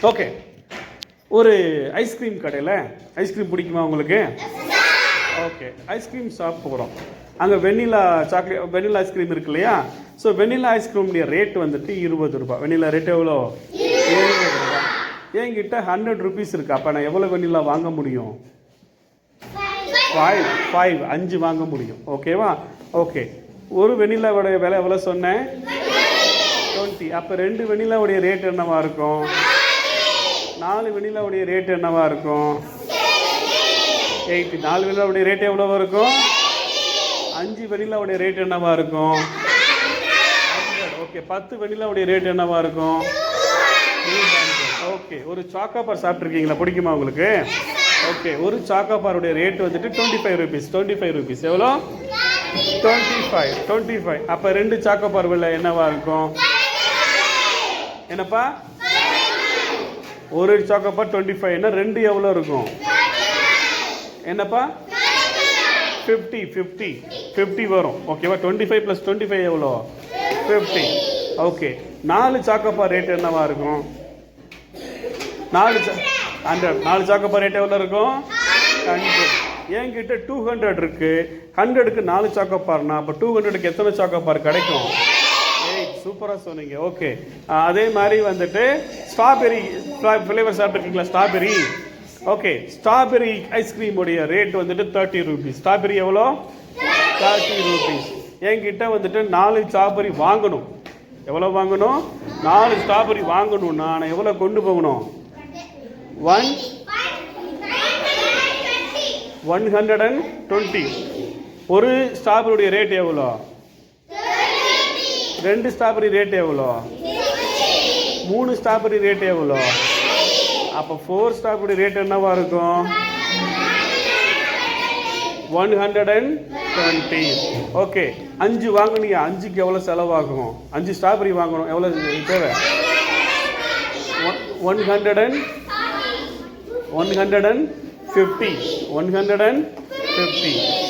Okay, ஒரு ice cream கடையில் ice cream பிடிக்குமா உங்களுக்கு? ஓகே, ஐஸ்கிரீம் ஷாப் போகிறோம். அங்கே வெண்ணிலா ஐஸ்கிரீம் இருக்கு இல்லையா? ஸோ வெண்ணிலா ஐஸ்கிரீமுடைய ரேட் வந்துட்டு 20 ரூபா. வெண்ணிலா ரேட் எவ்வளோ? 70 ரூபா. என்கிட்ட 100 ருபீஸ் இருக்குது. அப்போ நான் எவ்வளோ வெண்ணிலா வாங்க முடியும்? 5 வாங்க முடியும். ஓகேவா? ஓகே, ஒரு வெண்ணிலாவுடைய விலை எவ்வளோ சொன்னேன்? 20. அப்போ 2 வெண்ணிலாவுடைய ரேட் என்னவா இருக்கும்? 4 வெண்ணிலாவுடைய ரேட் என்னவா இருக்கும்? 80. 4 வெண்ணிலாவுடைய ரேட் எவ்வளோ இருக்கும்? 5 வெண்ணிலாவுடைய ரேட் என்னவா இருக்கும்? 100. ஓகே, 10 வெண்ணிலாவுடைய ரேட் என்னவா இருக்கும்? 200. ஓகே, ஒரு சாக்கோபார் சாப்பிட்ருக்கீங்களா? பிடிக்குமா உங்களுக்கு? ஓகே, ஒரு சாக்கோபாருடைய ரேட் வந்துட்டு 25 ருபீஸ். 25 ருபீஸ் எவ்வளோ? 25. அப்போ 2 சாக்கோபார் விலை என்னவா இருக்கும்? என்னப்பா? ஒரு சாக்கோபார் 25 என்ன 2 எவ்வளோ இருக்கும்? என்னப்பா? 50 வரும். ஓகேவா? 25 + 25 எவ்வளோ? 50. ஓகே, 4 சாக்கோபார் ரேட் என்னவா இருக்கும்? 4 சாக்கோபார் ரேட் எவ்வளோ இருக்கும்? 100. என்கிட்ட 200 இருக்கு. 100க்கு 4 சாக்கோபார்னா அப்போ 200க்கு எத்தனை சாக்கோபார் கிடைக்கும்? 8. சூப்பராக சொன்னீங்க. ஓகே, அதே மாதிரி வந்துட்டு ஸ்ட்ராபெரி ஃப்ளேவர் சாப்பிட்ருக்கீங்களா? ஸ்ட்ராபெரி. ஓகே, ஸ்ட்ராபெரி ஐஸ்கிரீமுடைய ரேட் வந்துட்டு 30 ருபீஸ். ஸ்ட்ராபெரி எவ்வளோ? 30 ருபீஸ். என்கிட்ட வந்துட்டு 4 ஸ்ட்ராபெரி வாங்கணும். எவ்வளோ வாங்கணும்? 4 ஸ்ட்ராபெரி வாங்கணும்னா நான் எவ்வளோ கொண்டு போகணும்? 120. ஒரு ஸ்ட்ராபெரியுடைய ரேட் எவ்வளோ? 2 ஸ்ட்ராபெரி ரேட் எவ்வளோ? 3 ஸ்ட்ராபெரி ரேட் எவ்வளோ? அப்போ 4 ஸ்ட்ராபெரி ரேட் என்னவா இருக்கும்? 120. ஓகே, 5 வாங்கினியா? 5க்கு எவ்வளோ செலவாகும்? 5 ஸ்ட்ராபெரி வாங்கணும், எவ்வளோ தேவை? 150. 150.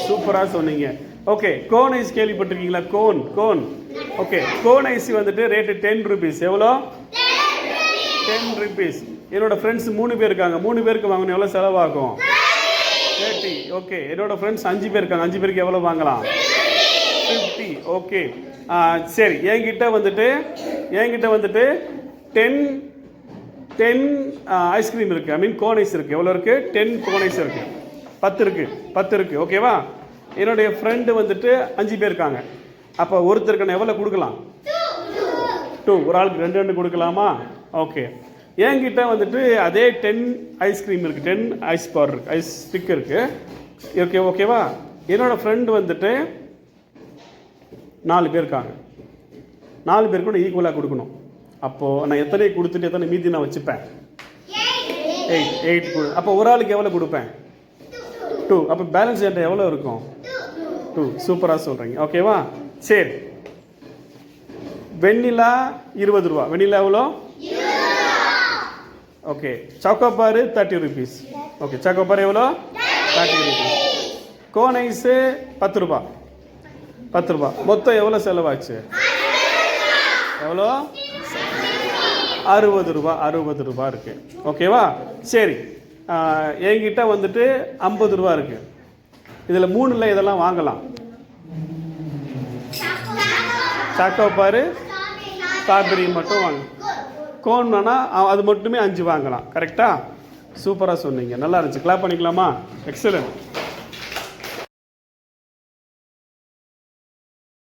சூப்பராக சொன்னீங்க. ஓகே, கோன் ஐஸ் கேள்விப்பட்டிருக்கீங்களா? கோன். ஓகே, கோன் ஐஸ் வந்துட்டு ரேட்டு 10 ருபீஸ். எவ்வளோ? 10 ருபீஸ். என்னோட ஃப்ரெண்ட்ஸ் 3 பேர் இருக்காங்க. 3 பேருக்கு வாங்கணும், எவ்வளோ செலவாகும்? 30. ஓகே, என்னோட ஃப்ரெண்ட்ஸ் 5 பேர் இருக்காங்க. 5 பேருக்கு எவ்வளோ வாங்கலாம்? 50. ஓகே, சரி. என்கிட்ட வந்துட்டு 10 ஐஸ்கிரீம் இருக்குது. ஐ மீன் கோன் ஐஸ் இருக்குது. எவ்வளோ இருக்குது? 10 கோன் ஐஸ் இருக்குது. 10 இருக்குது. ஓகேவா? என்னுடைய ஃப்ரெண்டு வந்துட்டு 5 பேர் இருக்காங்க. அப்போ ஒருத்தருக்கு நான் எவ்வளோ கொடுக்கலாம்? 2. ஒரு ஆளுக்கு 2 கொடுக்கலாமா? ஓகே, என்கிட்ட வந்துட்டு அதே 10 ஐஸ்கிரீம் இருக்குது. 10 ஐஸ் பவுடர் இருக்குது, ஐஸ் ஸ்டிக் இருக்குது. ஓகேவா? என்னோடய ஃப்ரெண்டு வந்துட்டு 4 பேர் இருக்காங்க. 4 பேருக்கு கூட ஈக்குவலாக கொடுக்கணும். அப்போது நான் எத்தனை கொடுத்துட்டு எத்தனை மீதி நான் வச்சுப்பேன்? 8 கொடு. அப்போ ஒரு ஆளுக்கு எவ்வளோ கொடுப்பேன்? 2. அப்போ பேலன்ஸ் என்கிட்ட எவ்வளோ இருக்கும்? 2. சூப்பராக சொல்கிறீங்க. ஓகேவா? சரி, வெண்ணிலா 20 ரூபா. வெண்ணிலா எவ்வளோ? Okay, chocobar 30 rupees. Okay, chocobar எவ்வளோ? 30 ருபீஸ். கோன் ஐஸு 10 ரூபா. மொத்தம் எவ்வளோ செலவாச்சு? எவ்வளோ? 60 ரூபா இருக்குது. ஓகேவா? சரி, என்கிட்ட வந்துட்டு 50 ரூபா இருக்குது. இதில் 3ல் இதெல்லாம் வாங்கலாம். சாக்கோபார், ஸ்ட்ராபெரி மட்டும் வாங்க. கோன் வேணால் அது மட்டுமே 5 வாங்கலாம். கரெக்டாக? சூப்பராக சொன்னீங்க. நல்லா இருந்துச்சு. கிளாப் பண்ணிக்கலாமா? எக்ஸலன்ட்.